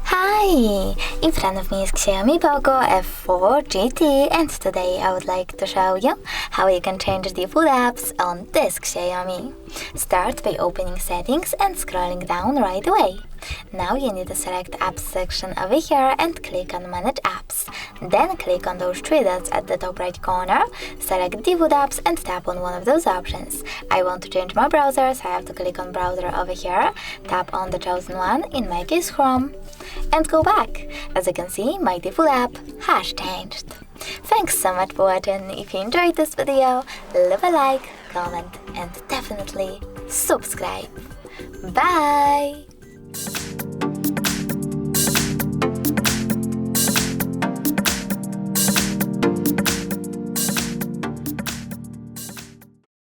Hi! In front of me is XIAOMI Poco F4 GT, and today I would like to show you how you can change default apps on this XIAOMI. Start by opening settings and scrolling down right away. Now you need to select apps section over here and click on manage apps. Then click on those three dots at the top right corner, select default apps and tap on one of those options. I want to change my browser, so I have to click on browser over here, tap on the chosen one, in my case Chrome, and go back. As you can see, my default app has changed. Thanks so much for watching. If you enjoyed this video, leave a like, comment and definitely subscribe. Bye!